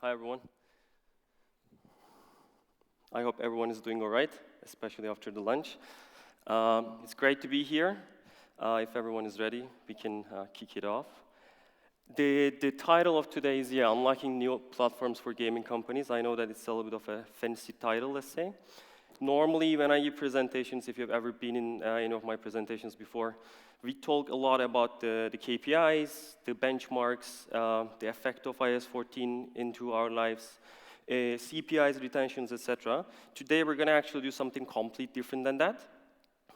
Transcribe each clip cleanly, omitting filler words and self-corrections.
Hi, everyone. I hope everyone is doing all right, especially after the lunch. It's great to be here. If everyone is ready, we can kick it off. The title of today is, Unlocking New Platforms for Gaming Companies. I know that it's a little bit of a fancy title, let's say. Normally, when I give presentations, if you've ever been in any of my presentations before, we talk a lot about the KPIs, the benchmarks, the effect of iOS 14 into our lives, CPIs, retentions, etc. Today, we're going to actually do something completely different than that.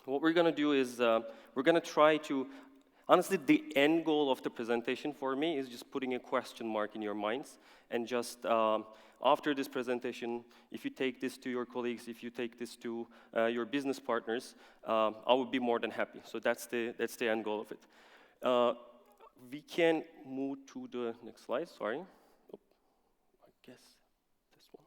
What we're going to do is we're going to try to, honestly, the end goal of the presentation for me is just putting a question mark in your minds and just after this presentation, if you take this to your colleagues, if you take this to your business partners, I would be more than happy. So that's the end goal of it. We can move to the next slide, sorry. Oh, I guess this one.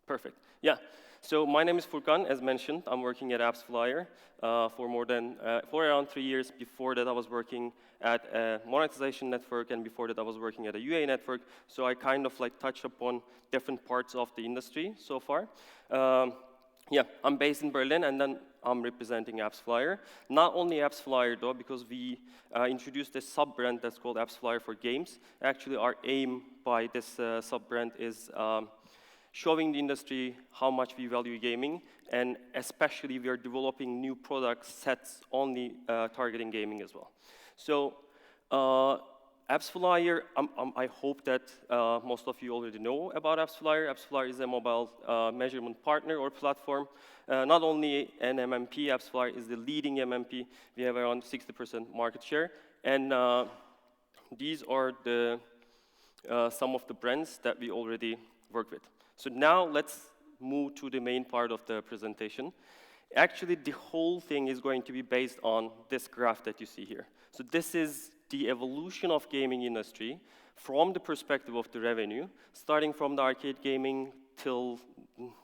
Perfect, yeah. So my name is Furkan, as mentioned. I'm working at AppsFlyer for around 3 years. Before that, I was working at a monetization network, and before that, I was working at a UA network. So I kind of like touched upon different parts of the industry so far. I'm based in Berlin, and then I'm representing AppsFlyer. Not only AppsFlyer, though, because we introduced a sub-brand that's called AppsFlyer for Games. Actually, our aim by this sub-brand is showing the industry how much we value gaming, and especially we are developing new product sets only targeting gaming as well. So AppsFlyer, I hope that most of you already know about AppsFlyer. AppsFlyer is a mobile measurement partner or platform. Not only an MMP, AppsFlyer is the leading MMP. We have around 60% market share, and these are some of the brands that we already work with. So now let's move to the main part of the presentation. Actually, the whole thing is going to be based on this graph that you see here. So this is the evolution of gaming industry from the perspective of the revenue, starting from the arcade gaming till,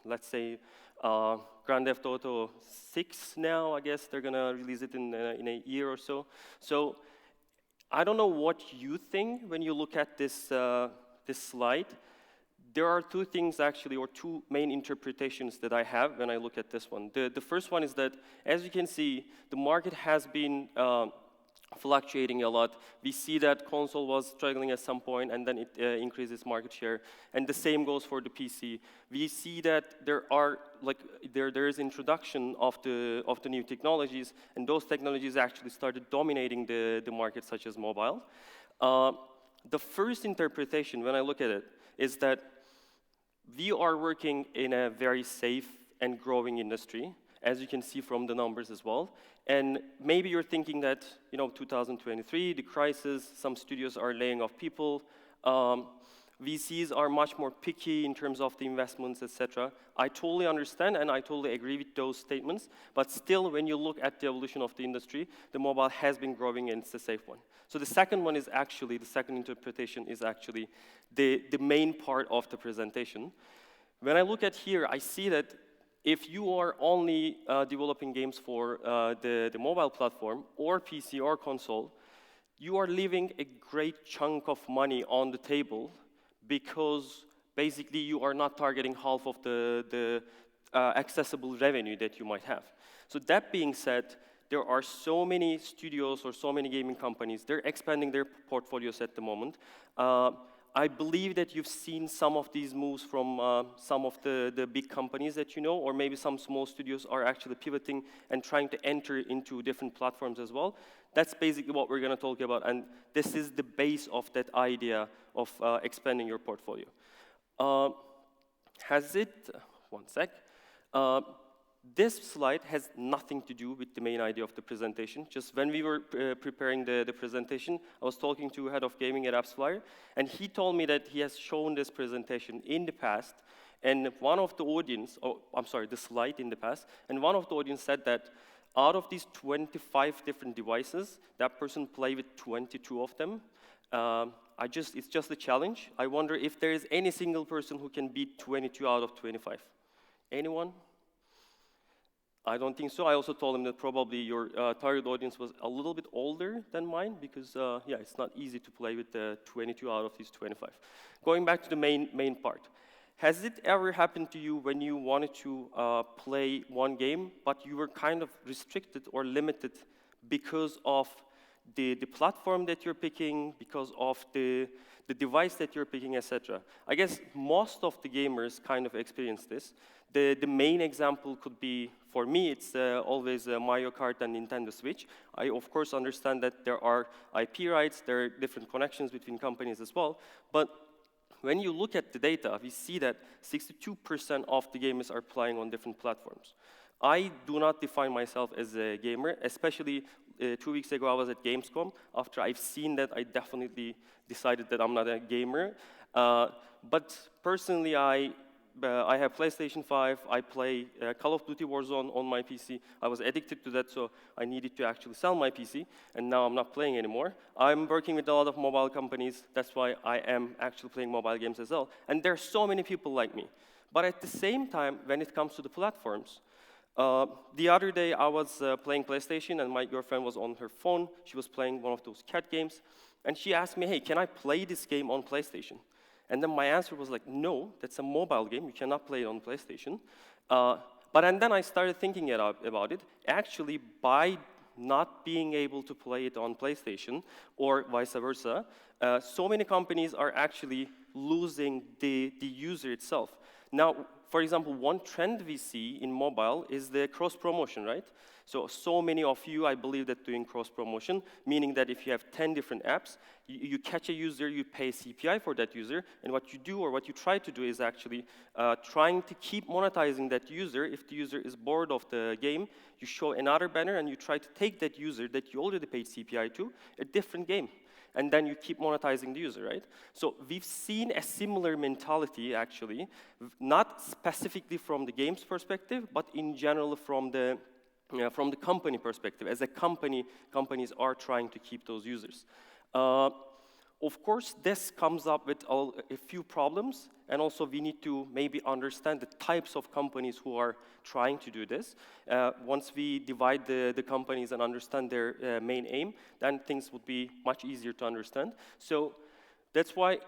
let's say, Grand Theft Auto 6 now, I guess they're gonna release it in a year or so. So I don't know what you think when you look at this slide. There are two things actually, or two main interpretations that I have when I look at this one. The first one is that, as you can see, the market has been fluctuating a lot. We see that console was struggling at some point, and then it increases market share. And the same goes for the PC. We see that there is introduction of the new technologies, and those technologies actually started dominating the market, such as mobile. The first interpretation, when I look at it, is that we are working in a very safe and growing industry, as you can see from the numbers as well. And maybe you're thinking that, 2023, the crisis, some studios are laying off people. VCs are much more picky in terms of the investments, etc. I totally understand, and I totally agree with those statements. But still, when you look at the evolution of the industry, the mobile has been growing, and it's a safe one. So the second interpretation is actually the main part of the presentation. When I look at here, I see that if you are only developing games for the mobile platform or PC or console, you are leaving a great chunk of money on the table because basically you are not targeting half of the accessible revenue that you might have. So that being said, there are so many studios or so many gaming companies, they're expanding their portfolios at the moment. I believe that you've seen some of these moves from some of the big companies that you know, or maybe some small studios are actually pivoting and trying to enter into different platforms as well. That's basically what we're going to talk about, and this is the base of that idea of expanding your portfolio. One sec. This slide has nothing to do with the main idea of the presentation. Just when we were preparing the presentation, I was talking to head of gaming at AppsFlyer, and he told me that he has shown this presentation in the past, and the slide in the past, and one of the audience said that out of these 25 different devices, that person played with 22 of them. It's just a challenge. I wonder if there is any single person who can beat 22 out of 25. Anyone? I don't think so. I also told him that probably your target audience was a little bit older than mine because, yeah, it's not easy to play with 22 out of these 25. Going back to the main part. Has it ever happened to you when you wanted to play one game, but you were kind of restricted or limited because of the platform that you're picking, because of the device that you're picking, etc.? I guess most of the gamers kind of experience this. The main example could be, for me, it's always Mario Kart and Nintendo Switch. I, of course, understand that there are IP rights, there are different connections between companies as well, but when you look at the data, we see that 62% of the gamers are playing on different platforms. I do not define myself as a gamer, especially 2 weeks ago I was at Gamescom. After I've seen that, I definitely decided that I'm not a gamer. But personally, I have PlayStation 5, I play Call of Duty Warzone on my PC. I was addicted to that, so I needed to actually sell my PC, and now I'm not playing anymore. I'm working with a lot of mobile companies, that's why I am actually playing mobile games as well. And there are so many people like me. But at the same time, when it comes to the platforms, the other day I was playing PlayStation, and my girlfriend was on her phone. She was playing one of those cat games, and she asked me, hey, can I play this game on PlayStation? And then my answer was like, no, that's a mobile game. You cannot play it on PlayStation. And then I started thinking about it. Actually, by not being able to play it on PlayStation, or vice versa, so many companies are actually losing the user itself. Now, for example, one trend we see in mobile is the cross-promotion, right? So many of you, I believe, that doing cross-promotion, meaning that if you have 10 different apps, you catch a user, you pay CPI for that user, and what you do or what you try to do is actually trying to keep monetizing that user. If the user is bored of the game, you show another banner and you try to take that user that you already paid CPI to, a different game. And then you keep monetizing the user, right? So we've seen a similar mentality, actually, not specifically from the games perspective, but in general from the company perspective. As a company, companies are trying to keep those users. Of course, this comes up with a few problems, and also we need to maybe understand the types of companies who are trying to do this. Once we divide the companies and understand their main aim, then things would be much easier to understand. So that's why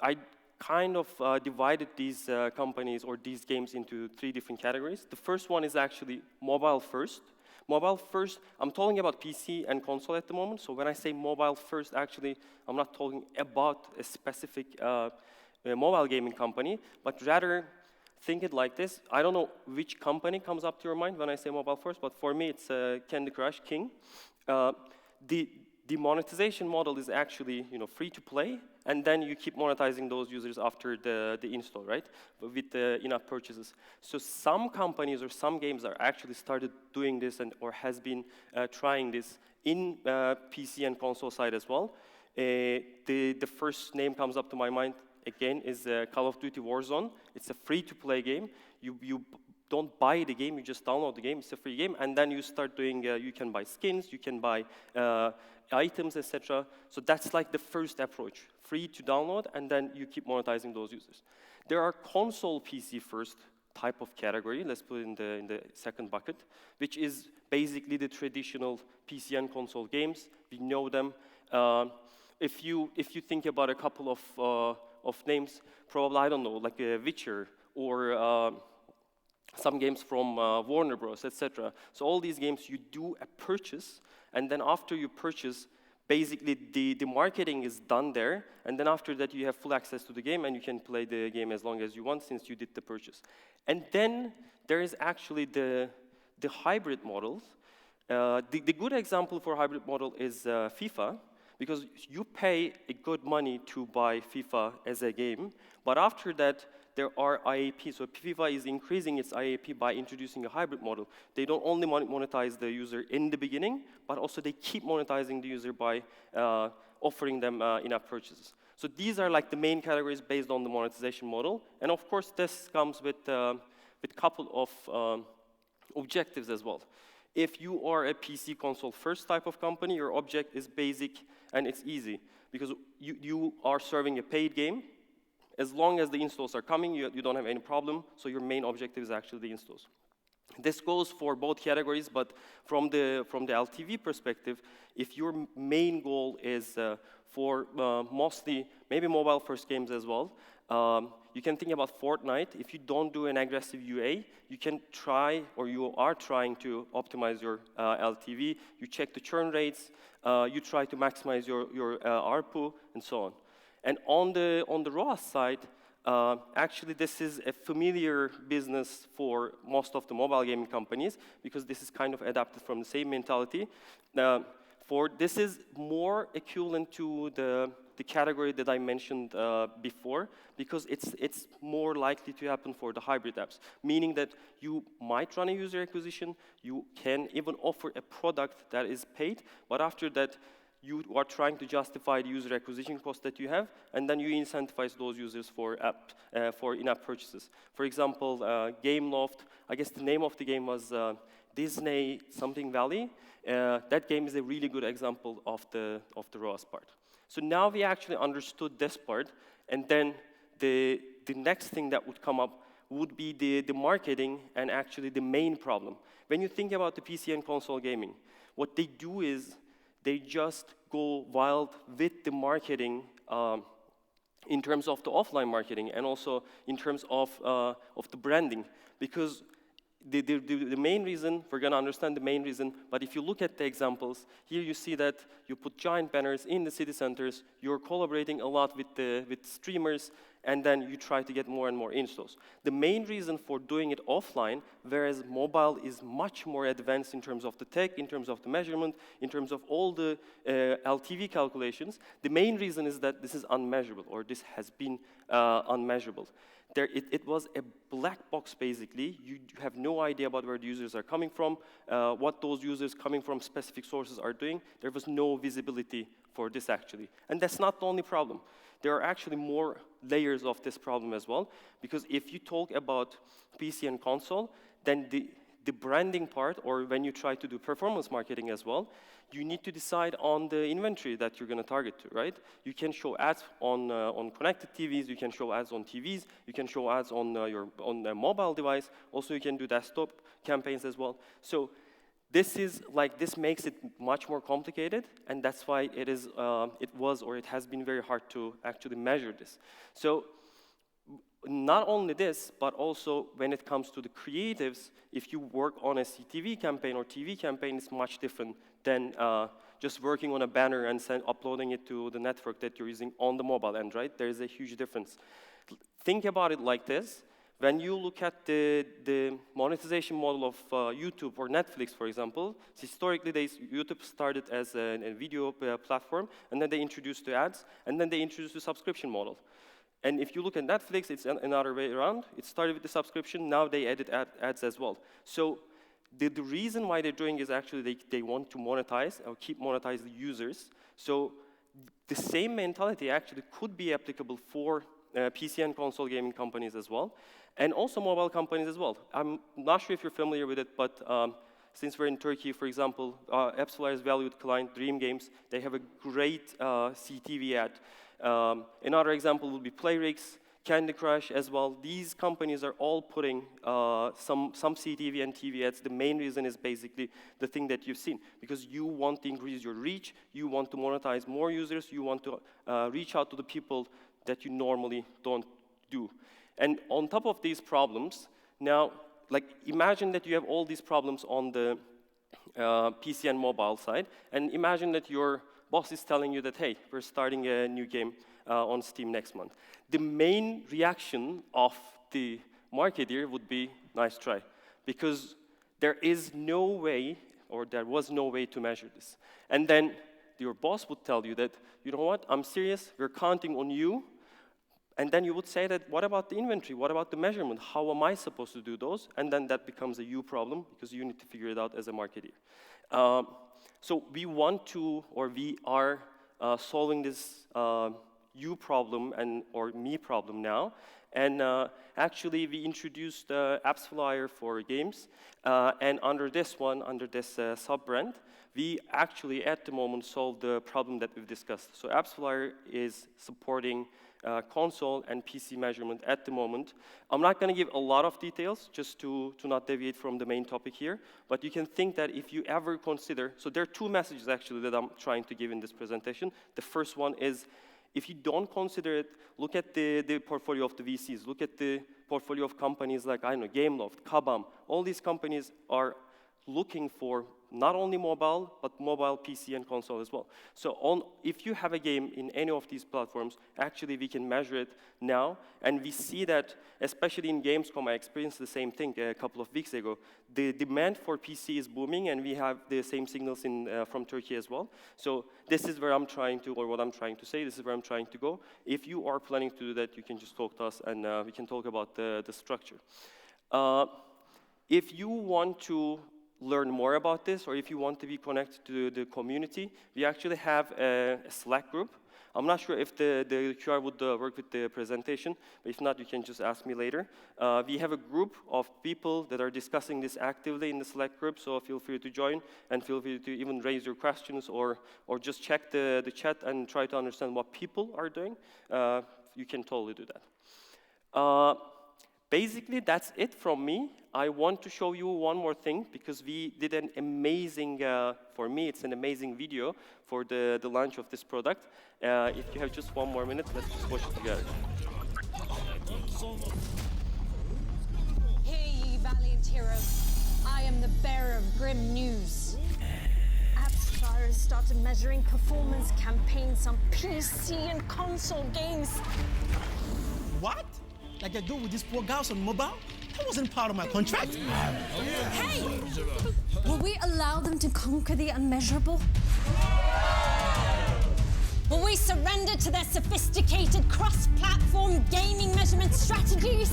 I kind of divided these companies or these games into 3 different categories. The first one is actually mobile first. Mobile first, I'm talking about PC and console at the moment, so when I say mobile first, actually, I'm not talking about a specific mobile gaming company, but rather think it like this. I don't know which company comes up to your mind when I say mobile first, but for me, it's Candy Crush King. The monetization model is actually, free to play, and then you keep monetizing those users after the install, right? With the in-app purchases. So some companies or some games are actually started doing this or has been trying this in PC and console side as well. The first name comes up to my mind again is Call of Duty Warzone. It's a free-to-play game. You don't buy the game, you just download the game. It's a free game, and then you start doing. You can buy skins, you can buy items, etc. So that's like the first approach, free to download, and then you keep monetizing those users. There are console PC first type of category. Let's put it in the second bucket, which is basically the traditional PC and console games. We know them. If you think about a couple of names, probably I don't know, like Witcher or some games from Warner Bros, etc. So all these games, you do a purchase, and then after you purchase, basically the marketing is done there, and then after that you have full access to the game, and you can play the game as long as you want since you did the purchase. And then there is actually the hybrid models. The good example for hybrid model is FIFA, because you pay a good money to buy FIFA as a game, but after that, there are IAP. So FIFA is increasing its IAP by introducing a hybrid model. They don't only monetize the user in the beginning, but also they keep monetizing the user by offering them in-app purchases. So these are like the main categories based on the monetization model. And of course, this comes with a couple of objectives as well. If you are a PC console first type of company, your object is basic and it's easy, because you are serving a paid game. As long as the installs are coming, you don't have any problem, so your main objective is actually the installs. This goes for both categories, but from the LTV perspective, if your main goal is for mostly maybe mobile-first games as well, you can think about Fortnite. If you don't do an aggressive UA, you can try, or you are trying to optimize your LTV. You check the churn rates. You try to maximize your ARPU, and so on. And on the ROAS side, actually, this is a familiar business for most of the mobile gaming companies because this is kind of adapted from the same mentality. This is more equivalent to the category that I mentioned before because it's more likely to happen for the hybrid apps, meaning that you might run a user acquisition, you can even offer a product that is paid, but after that, you are trying to justify the user acquisition cost that you have, and then you incentivize those users for in-app purchases. For example, Gameloft, I guess the name of the game was Disney something Valley. That game is a really good example of the ROAS part. So now we actually understood this part, and then the next thing that would come up would be the marketing and actually the main problem. When you think about the PC and console gaming, what they do is they just go wild with the marketing in terms of the offline marketing and also in terms of the branding. Because the main reason, we're going to understand the main reason, but if you look at the examples, here you see that you put giant banners in the city centers, you're collaborating a lot with streamers, and then you try to get more and more installs. The main reason for doing it offline, whereas mobile is much more advanced in terms of the tech, in terms of the measurement, in terms of all the LTV calculations, the main reason is that this is unmeasurable, or this has been unmeasurable. It was a black box, basically. You have no idea about where the users are coming from, what those users coming from specific sources are doing. There was no visibility for this, actually. And that's not the only problem. There are actually more layers of this problem as well, because if you talk about PC and console, then the branding part, or when you try to do performance marketing as well, you need to decide on the inventory that you're going to target to, right? You can show ads on connected TVs, you can show ads on TVs, you can show ads on a mobile device. Also, you can do desktop campaigns as well. So this makes it much more complicated, and that's why it has been very hard to actually measure this. So not only this, but also when it comes to the creatives, if you work on a CTV campaign or TV campaign, it's much different than just working on a banner and uploading it to the network that you're using on the mobile end, right? There is a huge difference. Think about it like this. When you look at the monetization model of YouTube or Netflix, for example, historically, YouTube started as a video platform, and then they introduced the ads, and then they introduced the subscription model. And if you look at Netflix, it's another way around. It started with the subscription. Now they added ads as well. So the reason why they're doing is actually they want to monetize or keep monetizing the users. So the same mentality actually could be applicable for PC and console gaming companies as well, and also mobile companies as well. I'm not sure if you're familiar with it, but since we're in Turkey, for example, AppsFlyer's valued client, Dream Games, they have a great CTV ad. Another example would be Playrix, Candy Crush as well. These companies are all putting some CTV and TV ads. The main reason is basically the thing that you've seen, because you want to increase your reach, you want to monetize more users, you want to reach out to the people that you normally don't do. And on top of these problems, now, imagine that you have all these problems on the PC and mobile side, and imagine that your boss is telling you that, hey, we're starting a new game on Steam next month. The main reaction of the marketer would be, nice try, because there is no way, or there was no way to measure this. And then your boss would tell you that, you know what, I'm serious, we're counting on you. And then you would say that, what about the inventory? What about the measurement? How am I supposed to do those? And then that becomes a you problem, because you need to figure it out as a marketer. So we want to, or we are solving this you problem or me problem now. And actually, we introduced AppsFlyer for games. And under this sub-brand, we actually, at the moment, solve the problem that we've discussed. So AppsFlyer is supporting console and PC measurement at the moment. I'm not going to give a lot of details, just to not deviate from the main topic here, but you can think that if you ever consider, so there are two messages actually that I'm trying to give in this presentation. The first one is, if you don't consider it, look at the portfolio of the VCs, look at the portfolio of companies like, I don't know, Gameloft, Kabam. All these companies are looking for not only mobile, but mobile, PC, and console as well. So if you have a game in any of these platforms, actually we can measure it now, and we see that, especially in Gamescom, I experienced the same thing a couple of weeks ago. The demand for PC is booming, and we have the same signals from Turkey as well. So this is where I'm trying to, or what I'm trying to say, this is where I'm trying to go. If you are planning to do that, you can just talk to us, and we can talk about the structure. If you want to learn more about this, or if you want to be connected to the community, we actually have a Slack group. I'm not sure if the QR would work with the presentation, but if not, you can just ask me later. We have a group of people that are discussing this actively in the Slack group, so feel free to join, and feel free to even raise your questions, or just check the chat and try to understand what people are doing. You can totally do that. Basically, that's it from me. I want to show you one more thing, because we did an amazing, for me, it's an amazing video for the launch of this product. If you have just one more minute, let's just watch it together. Hear ye, valiant heroes. I am the bearer of grim news. AppsFlyer has started measuring performance campaigns on PC and console games. What? Like they do with these poor girls on mobile? That wasn't part of my contract. Hey! Will we allow them to conquer the unmeasurable? Will we surrender to their sophisticated cross-platform gaming measurement strategies?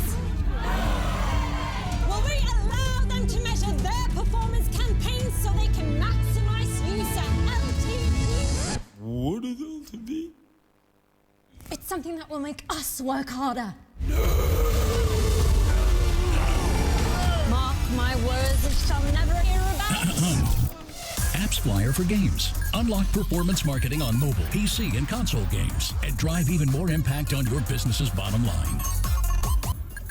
Will we allow them to measure their performance campaigns so they can maximize user LTV? What is LTV? It's something that will make us work harder. Mark my words, it shall never hear about. AppsFlyer for games. Unlock performance marketing on mobile, PC, and console games, and drive even more impact on your business's bottom line.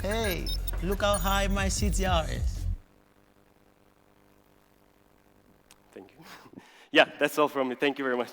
Hey, look how high my CTR is. Thank you. Yeah, that's all from me. Thank you very much.